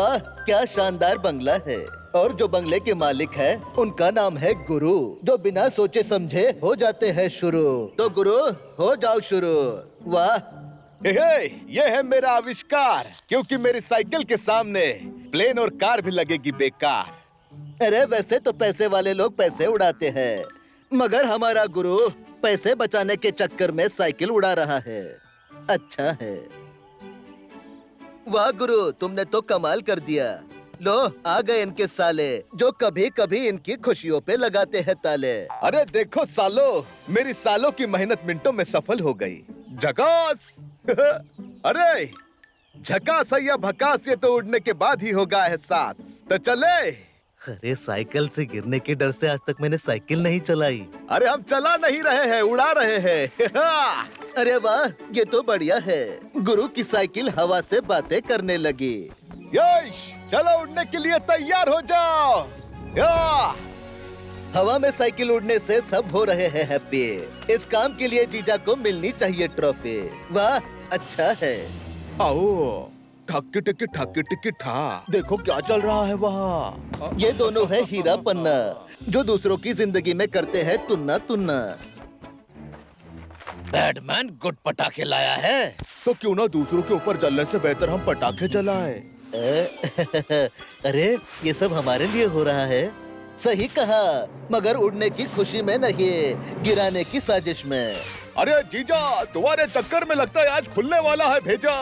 वाह, क्या शानदार बंगला है। और जो बंगले के मालिक है उनका नाम है गुरु, जो बिना सोचे समझे हो जाते हैं शुरू। तो गुरु, हो जाओ शुरू। वाह, ये है मेरा आविष्कार, क्योंकि मेरी साइकिल के सामने प्लेन और कार भी लगेगी बेकार। अरे वैसे तो पैसे वाले लोग पैसे उड़ाते हैं, मगर हमारा गुरु पैसे बचाने के चक्कर में साइकिल उड़ा रहा है। अच्छा है। वाह गुरु, तुमने तो कमाल कर दिया। लो, आ गए इनके साले, जो कभी कभी इनकी खुशियों पे लगाते हैं ताले। अरे देखो सालो, मेरी सालों की मेहनत मिनटों में सफल हो गई। झकास! अरे झकास है या भकास, ये तो उड़ने के बाद ही होगा एहसास। तो चले। अरे साइकिल से गिरने के डर से आज तक मैंने साइकिल नहीं चलाई। अरे हम चला नहीं रहे हैं, उड़ा रहे हैं। अरे वाह, ये तो बढ़िया है। गुरु की साइकिल हवा से बातें करने लगी। यश, चलो उड़ने के लिए तैयार हो जाओ। या! हवा में साइकिल उड़ने से सब हो रहे हैं हैप्पी। इस काम के लिए जीजा को मिलनी चाहिए ट्रॉफी। वाह, अच्छा है। आओ, ठक टिकी ठा, देखो क्या चल रहा है वहाँ। ये दोनों है हीरा पन्ना, जो दूसरों की जिंदगी में करते हैं तुन्ना तुन्ना। बैटमैन गुड पटाखे लाया है। तो क्यों ना दूसरों के ऊपर जलने से बेहतर हम पटाखे जलाएं। अरे ये सब हमारे लिए हो रहा है। सही कहा, मगर उड़ने की खुशी में नहीं, गिराने की साजिश में। अरे जीजा, तुम्हारे चक्कर में लगता है आज खुलने वाला है भेजा।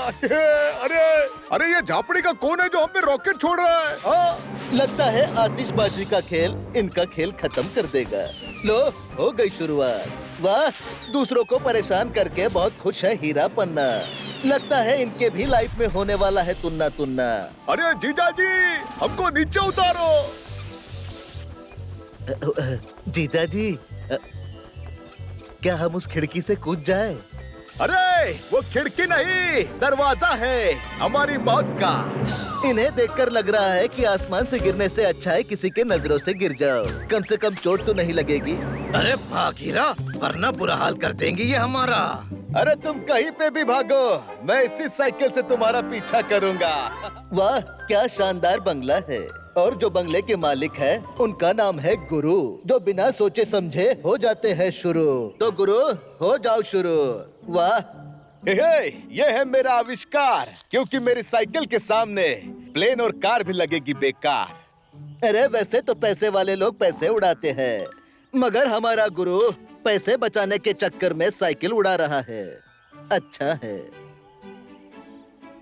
अरे अरे ये झापड़ी का कौन है जो हम पे रॉकेट छोड़ रहा है? लगता है आतिशबाजी का खेल इनका खेल खत्म कर देगा। लो, हो गई शुरुआत। वाह, दूसरों को परेशान करके बहुत खुश है हीरा पन्ना। लगता है इनके भी लाइफ में होने वाला है तुन्ना तुन्ना। अरे जीजा जी, हमको नीचे उतारो। जीजा जी, क्या हम उस खिड़की से कूद जाएं? अरे वो खिड़की नहीं, दरवाजा है हमारी मौत का। इन्हें देखकर लग रहा है कि आसमान से गिरने से अच्छा है किसी के नजरों से गिर जाओ, कम से कम चोट तो नहीं लगेगी। अरे भाग हीरा, वरना बुरा हाल कर देंगे ये हमारा। अरे तुम कहीं पे भी भागो, मैं इसी साइकिल से तुम्हारा पीछा करूंगा। वाह, क्या शानदार बंगला है। और जो बंगले के मालिक है उनका नाम है गुरु, जो बिना सोचे समझे हो जाते हैं शुरू। तो गुरु, हो जाओ शुरू। वाह, ये है मेरा आविष्कार, क्योंकि मेरी साइकिल के सामने प्लेन और कार भी लगेगी बेकार। अरे वैसे तो पैसे वाले लोग पैसे उड़ाते हैं, मगर हमारा गुरु पैसे बचाने के चक्कर में साइकिल उड़ा रहा है। अच्छा है।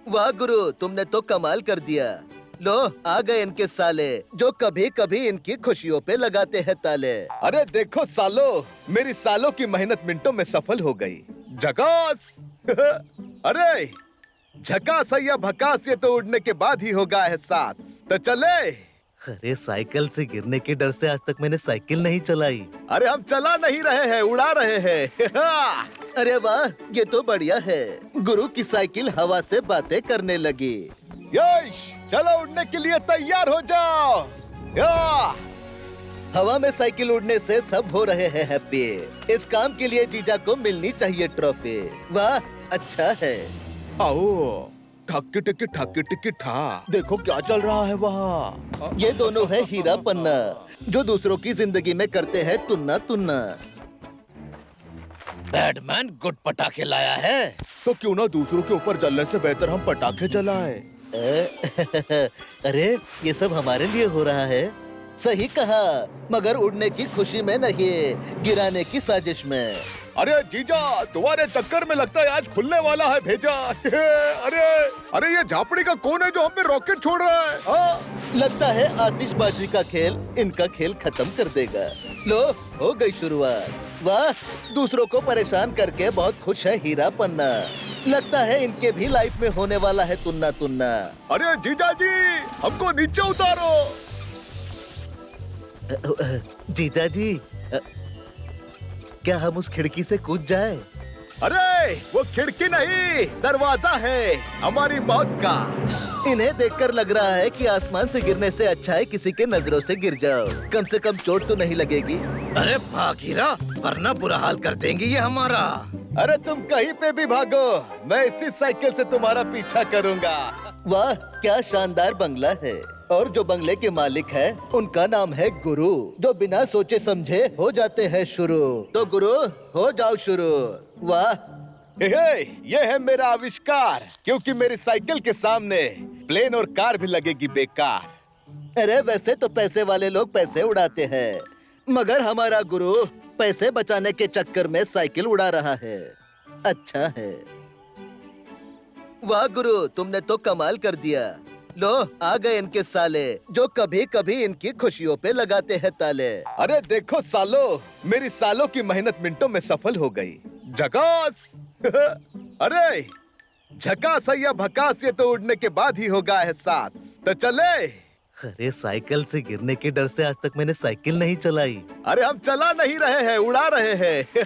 वाह गुरु, तुमने तो कमाल कर दिया। लो, आ गए इनके साले, जो कभी कभी इनकी खुशियों पे लगाते हैं ताले। अरे देखो सालो, मेरी सालों की मेहनत मिनटों में सफल हो गई। झकास! अरे झकास है या भकास, ये तो उड़ने के बाद ही होगा एहसास। तो चले। अरे साइकिल से गिरने के डर से आज तक मैंने साइकिल नहीं चलाई। अरे हम चला नहीं रहे हैं, उड़ा रहे हैं। अरे वाह, ये तो बढ़िया है। गुरु की साइकिल हवा से बातें करने लगी। यश, चलो उड़ने के लिए तैयार हो जाओ। या! हवा में साइकिल उड़ने से सब हो रहे हैं हैप्पी। इस काम के लिए जीजा को मिलनी चाहिए ट्रॉफी। वाह, अच्छा है। आओ, ठक टिकी ठा, देखो क्या चल रहा है वहाँ। ये दोनों है हीरा पन्ना, जो दूसरों की जिंदगी में करते हैं तुन्ना तुन्ना। बैटमैन गुड पटाखे लाया है। तो क्यों ना दूसरों के ऊपर जलने से बेहतर हम पटाखे जलाएं। अरे ये सब हमारे लिए हो रहा है। सही कहा, मगर उड़ने की खुशी में नहीं, गिराने की साजिश में। अरे जीजा, तुम्हारे चक्कर में लगता है आज खुलने वाला है भेजा। अरे अरे ये झापड़ी का कौन है जो हम पे रॉकेट छोड़ रहा है? लगता है आतिशबाजी का खेल इनका खेल खत्म कर देगा। लो, हो गई शुरुआत। वाह, दूसरों को परेशान करके बहुत खुश है हीरा पन्ना। लगता है इनके भी लाइफ में होने वाला है तुन्ना तुन्ना। अरे जीजा जी, हमको नीचे उतारो। जीजा जी, क्या हम उस खिड़की से कूद जाएं? अरे वो खिड़की नहीं, दरवाजा है हमारी मौत का। इन्हें देखकर लग रहा है कि आसमान से गिरने से अच्छा है किसी के नजरों से गिर जाओ, कम से कम चोट तो नहीं लगेगी। अरे भाग हीरा, वरना बुरा हाल कर देंगे ये हमारा। अरे तुम कहीं पे भी भागो, मैं इसी साइकिल से तुम्हारा पीछा करूंगा। वाह, क्या शानदार बंगला है। और जो बंगले के मालिक है उनका नाम है गुरु, जो बिना सोचे समझे हो जाते हैं शुरू। तो गुरु हो जाओ शुरू। वाह, ये है मेरा आविष्कार, क्योंकि मेरी साइकिल के सामने प्लेन और कार भी लगेगी बेकार। अरे वैसे तो पैसे वाले लोग पैसे उड़ाते हैं, मगर हमारा गुरु पैसे बचाने के चक्कर में साइकिल उड़ा रहा है। अच्छा है। वाह गुरु, तुमने तो कमाल कर दिया। लो आ गए इनके साले, जो कभी कभी इनकी खुशियों पे लगाते हैं ताले। अरे देखो सालो, मेरी सालों की मेहनत मिनटों में सफल हो गई। झकास अरे झकास या भकास, ये तो उड़ने के बाद ही होगा एहसास। तो चले। अरे साइकिल से गिरने के डर से आज तक मैंने साइकिल नहीं चलाई। अरे हम चला नहीं रहे हैं, उड़ा रहे हैं।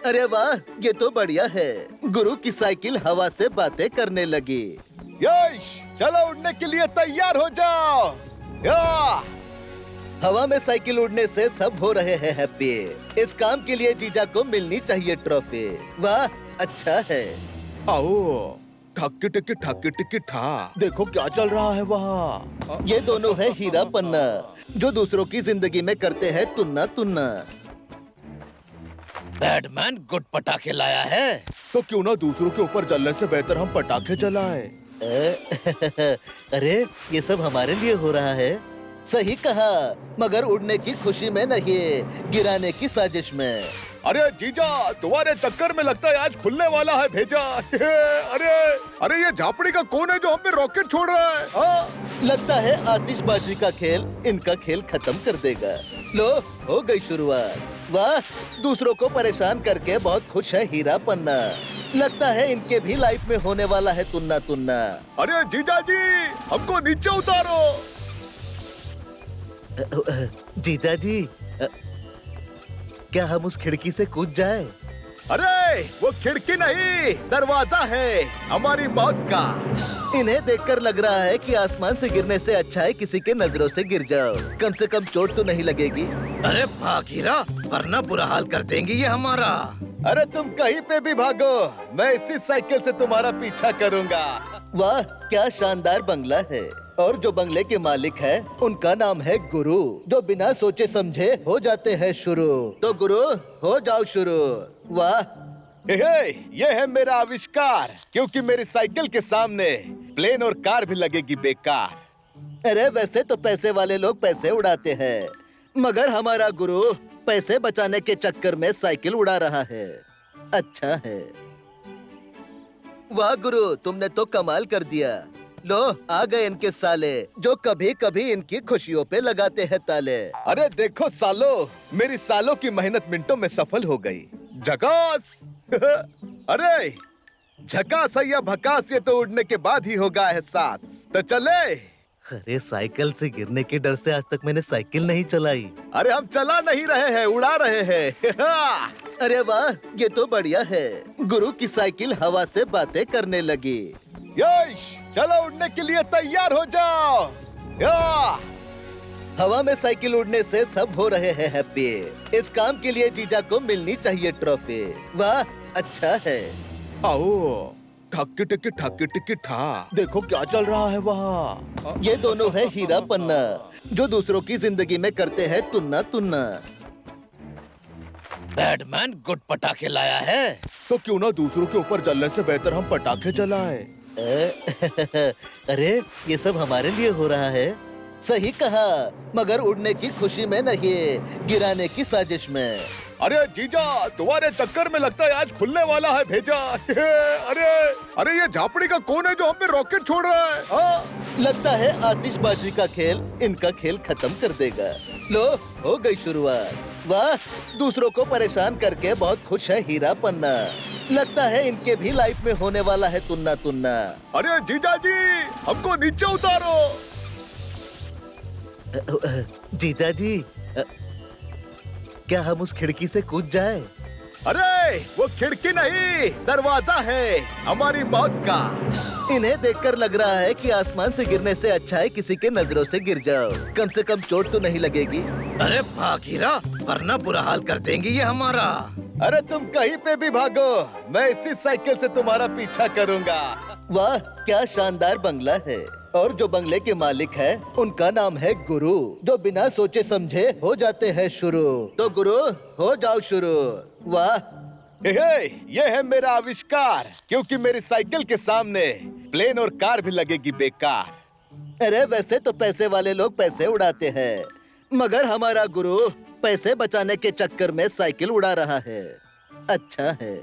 अरे वाह, ये तो बढ़िया है। गुरु की साइकिल हवा से बातें करने लगी। यश, चलो उड़ने के लिए तैयार हो जाओ। या हवा में साइकिल उड़ने से सब हो रहे हैं हैप्पी। इस काम के लिए जीजा को मिलनी चाहिए ट्रॉफी। वाह, अच्छा है। आओ, ठक टिकी ठा, देखो क्या चल रहा है वहाँ। ये दोनों है हीरा पन्ना, जो दूसरों की जिंदगी में करते हैं तुन्ना तुन्ना। बैटमैन गुड पटाखे लाया है। तो क्यों ना दूसरों के ऊपर जलने से बेहतर हम पटाखे जलाएं। अरे ये सब हमारे लिए हो रहा है। सही कहा, मगर उड़ने की खुशी में नहीं, गिराने की साजिश में। अरे जीजा, तुम्हारे चक्कर में लगता है आज खुलने वाला है भेजा। अरे ये झापड़ी का कौन है जो हम पे रॉकेट छोड़ रहा है? लगता है आतिशबाजी का खेल इनका खेल खत्म कर देगा। लो हो गई शुरुआत। वाह, दूसरों को परेशान करके बहुत खुश है हीरा पन्ना। लगता है इनके भी लाइफ में होने वाला है तुन्ना तुन्ना। अरे जीजा जी, हमको नीचे उतारो। जीजा जी, क्या हम उस खिड़की से कूद जाएं? अरे वो खिड़की नहीं, दरवाजा है हमारी मौत का। इन्हें देखकर लग रहा है कि आसमान से गिरने से अच्छा है किसी के नजरों से गिर जाओ, कम से कम चोट तो नहीं लगेगी। अरे भाग हीरा, वरना बुरा हाल कर देंगी ये हमारा। अरे तुम कहीं पे भी भागो, मैं इसी साइकिल से तुम्हारा पीछा करूंगा। वाह, क्या शानदार बंगला है। और जो बंगले के मालिक है उनका नाम है गुरु, जो बिना सोचे समझे हो जाते हैं शुरू। तो गुरु हो जाओ शुरू। वाह, ये है मेरा आविष्कार, क्योंकि मेरी साइकिल के सामने प्लेन और कार भी लगेगी बेकार। अरे वैसे तो पैसे वाले लोग पैसे उड़ाते हैं, मगर हमारा गुरु पैसे बचाने के चक्कर में साइकिल उड़ा रहा है। अच्छा है। वाह गुरु, तुमने तो कमाल कर दिया। लो आ गए इनके साले, जो कभी कभी इनकी खुशियों पे लगाते हैं ताले। अरे देखो सालो, मेरी सालों की मेहनत मिनटों में सफल हो गई। झकास अरे झकास या भकास, ये तो उड़ने के बाद ही होगा एहसास। तो चले। अरे साइकिल से गिरने के डर से आज तक मैंने साइकिल नहीं चलाई। अरे हम चला नहीं रहे हैं, उड़ा रहे हैं। अरे वाह, ये तो बढ़िया है। गुरु की साइकिल हवा से बातें करने लगी। यश, चलो उड़ने के लिए तैयार हो जाओ। या हवा में साइकिल उड़ने से सब हो रहे हैं हैप्पी। इस काम के लिए जीजा को मिलनी चाहिए ट्रॉफी। वाह, अच्छा है। आओ, ठक टिकी ठा, देखो क्या चल रहा है वहाँ। ये दोनों है हीरा पन्ना, जो दूसरों की जिंदगी में करते हैं तुन्ना तुन्ना। बैटमैन गुड पटाखे लाया है। तो क्यों ना दूसरों के ऊपर जलने से बेहतर हम पटाखे जलाएं। अरे ये सब हमारे लिए हो रहा है। सही कहा, मगर उड़ने की खुशी में नहीं, गिराने की साजिश में। अरे जीजा, तुम्हारे चक्कर में लगता है आज खुलने वाला है भेजा। अरे ये झापड़ी का कौन है जो हम पे रॉकेट छोड़ रहा है? लगता है आतिशबाजी का खेल इनका खेल खत्म कर देगा। लो हो गई शुरुआत। वाह, दूसरों को परेशान करके बहुत खुश है हीरा पन्ना। लगता है इनके भी लाइफ में होने वाला है तुन्ना तुन्ना। अरे जीजा जी, हमको नीचे उतारो। जीजा जी, क्या हम उस खिड़की से कूद जाएं? अरे वो खिड़की नहीं, दरवाजा है हमारी मौत का। इन्हें देखकर लग रहा है कि आसमान से गिरने से अच्छा है किसी के नजरों से गिर जाओ, कम से कम चोट तो नहीं लगेगी। अरे भाग हीरा, वरना बुरा हाल कर देंगी ये हमारा। अरे तुम कहीं पे भी भागो, मैं इसी साइकिल से तुम्हारा पीछा करूंगा। वाह, क्या शानदार बंगला है। और जो बंगले के मालिक है उनका नाम है गुरु, जो बिना सोचे समझे हो जाते हैं शुरू। तो गुरु हो जाओ शुरू। वाह हे, ये है मेरा आविष्कार, क्योंकि मेरी साइकिल के सामने प्लेन और कार भी लगेगी बेकार। अरे वैसे तो पैसे वाले लोग पैसे उड़ाते हैं, मगर हमारा गुरु पैसे बचाने के चक्कर में साइकिल उड़ा रहा है। अच्छा है।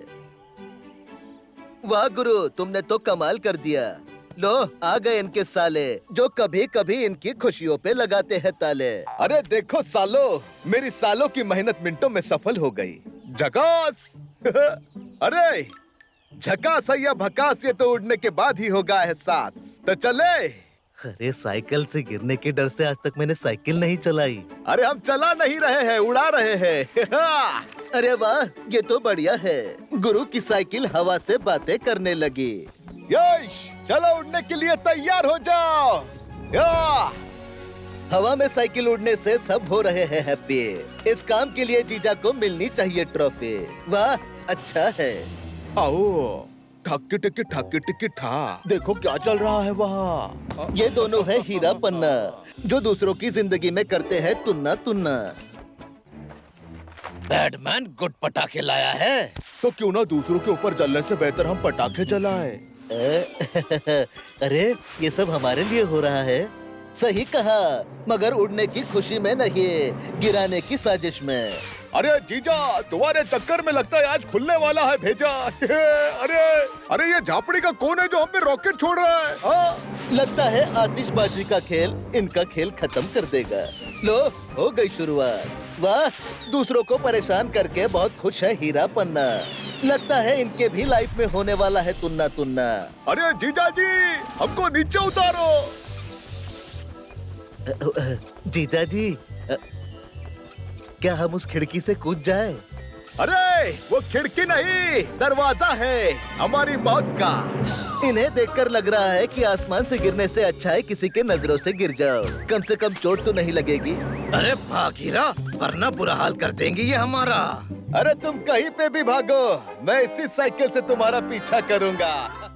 वाह गुरु, तुमने तो कमाल कर दिया। लो आ गए इनके साले, जो कभी कभी इनकी खुशियों पे लगाते हैं ताले। अरे देखो सालो, मेरी सालों की मेहनत मिनटों में सफल हो गई। झकास अरे झकास या भकास, ये तो उड़ने के बाद ही होगा एहसास। तो चले। अरे साइकिल से गिरने के डर से आज तक मैंने साइकिल नहीं चलाई। अरे हम चला नहीं रहे हैं, उड़ा रहे हैं। अरे वाह, ये तो बढ़िया है। गुरु की साइकिल हवा से बातें करने लगी। यश, चलो उड़ने के लिए तैयार हो जाओ। या! हवा में साइकिल उड़ने से सब हो रहे हैं हैप्पी। इस काम के लिए जीजा को मिलनी चाहिए ट्रॉफी। वाह अच्छा है। आओ, ठक टिकी ठा, देखो क्या चल रहा है वहाँ। ये दोनों है हीरा पन्ना, जो दूसरों की जिंदगी में करते हैं तुन्ना तुन्ना। बैटमैन गुड पटाखे लाया है। तो क्यों ना दूसरों के ऊपर जलने से बेहतर हम पटाखे जलाएं। अरे ये सब हमारे लिए हो रहा है। सही कहा, मगर उड़ने की खुशी में नहीं, गिराने की साजिश में। अरे जीजा, तुम्हारे चक्कर में लगता है आज खुलने वाला है भेजा। अरे अरे ये झापड़ी का कौन है जो हम पे रॉकेट छोड़ रहा है? लगता है आतिशबाजी का खेल इनका खेल खत्म कर देगा। लो हो गई शुरुआत। वाह, दूसरों को परेशान करके बहुत खुश है हीरा पन्ना। लगता है इनके भी लाइफ में होने वाला है तुन्ना तुन्ना। अरे जीजा जी, हमको नीचे उतारो। जीजा जी, क्या हम उस खिड़की से कूद जाएं? अरे वो खिड़की नहीं, दरवाजा है हमारी मौत का। इन्हें देखकर लग रहा है कि आसमान से गिरने से अच्छा है किसी के नजरों से गिर जाओ, कम से कम चोट तो नहीं लगेगी। अरे भाग हीरा, वरना बुरा हाल कर देंगी ये हमारा। अरे तुम कहीं पे भी भागो, मैं इसी साइकिल से तुम्हारा पीछा करूंगा।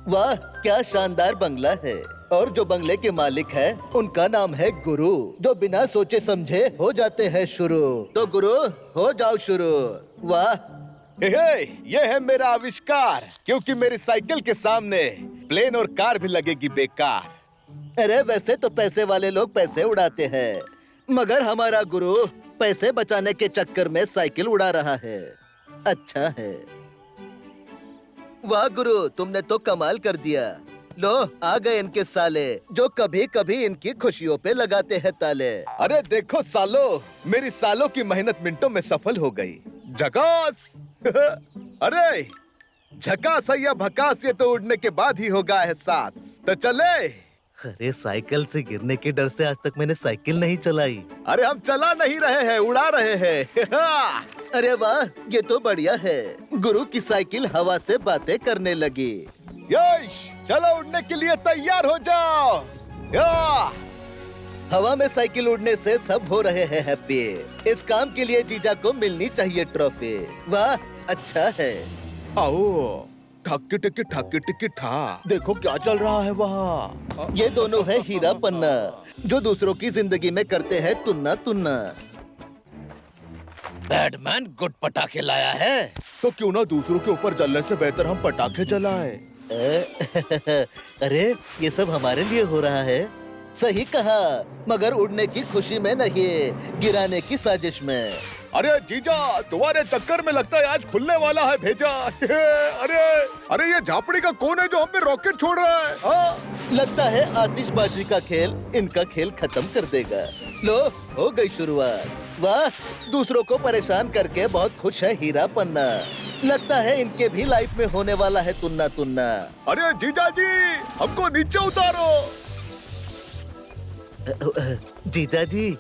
वाह क्या शानदार बंगला है, और जो बंगले के मालिक है उनका नाम है गुरु, जो बिना सोचे समझे हो जाते हैं शुरू। तो गुरु हो जाओ शुरू। वाह हे, ये है मेरा आविष्कार, क्योंकि मेरी साइकिल के सामने प्लेन और कार भी लगेगी बेकार। अरे वैसे तो पैसे वाले लोग पैसे उड़ाते हैं, मगर हमारा गुरु पैसे बचाने के चक्कर में साइकिल उड़ा रहा है। अच्छा है। वाह गुरु, तुमने तो कमाल कर दिया। लो आ गए इनके साले, जो कभी कभी इनकी खुशियों पे लगाते हैं ताले। अरे देखो सालो, मेरी सालों की मेहनत मिनटों में सफल हो गई। झकास अरे झकास या भकास, ये तो उड़ने के बाद ही होगा एहसास। तो चले। अरे साइकिल से गिरने के डर से आज तक मैंने साइकिल नहीं चलाई। अरे हम चला नहीं रहे हैं, उड़ा रहे हैं। अरे वाह, ये तो बढ़िया है। गुरु की साइकिल हवा से बातें करने लगी। यश, चलो उड़ने के लिए तैयार हो जाओ। या! हवा में साइकिल उड़ने से सब हो रहे हैं हैप्पी। इस काम के लिए जीजा को मिलनी चाहिए ट्रॉफी। वाह अच्छा है। आओ, ठक टिकी ठा, देखो क्या चल रहा है वहाँ। ये दोनों है हीरा पन्ना, जो दूसरों की जिंदगी में करते हैं तुन्ना तुन्ना। बैटमैन गुड पटाखे लाया है। तो क्यों ना दूसरों के ऊपर जलने से बेहतर हम पटाखे जलाएं। अरे ये सब हमारे लिए हो रहा है। सही कहा, मगर उड़ने की खुशी में नहीं, गिराने की साजिश में। अरे जीजा, तुम्हारे चक्कर में लगता है आज खुलने वाला है भेजा। अरे अरे ये झापड़ी का कौन है जो हम पे रॉकेट छोड़ रहा है? लगता है आतिशबाजी का खेल इनका खेल खत्म कर देगा। लो हो गई शुरुआत। वाह, दूसरों को परेशान करके बहुत खुश है हीरा पन्ना। लगता है इनके भी लाइफ में होने वाला है तुन्ना तुन्ना। अरे जीजा जी, हमको नीचे उतारो। जीजा जी,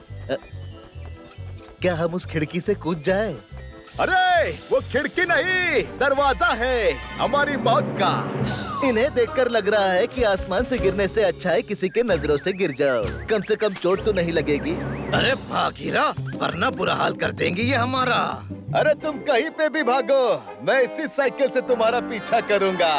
क्या हम उस खिड़की से कूद जाएं? अरे वो खिड़की नहीं, दरवाजा है हमारी मौत का। इन्हें देखकर लग रहा है कि आसमान से गिरने से अच्छा है किसी के नजरों से गिर जाओ, कम से कम चोट तो नहीं लगेगी। अरे भाग हीरा, वरना बुरा हाल कर देंगी ये हमारा। अरे तुम कहीं पे भी भागो, मैं इसी साइकिल से तुम्हारा पीछा करूंगा।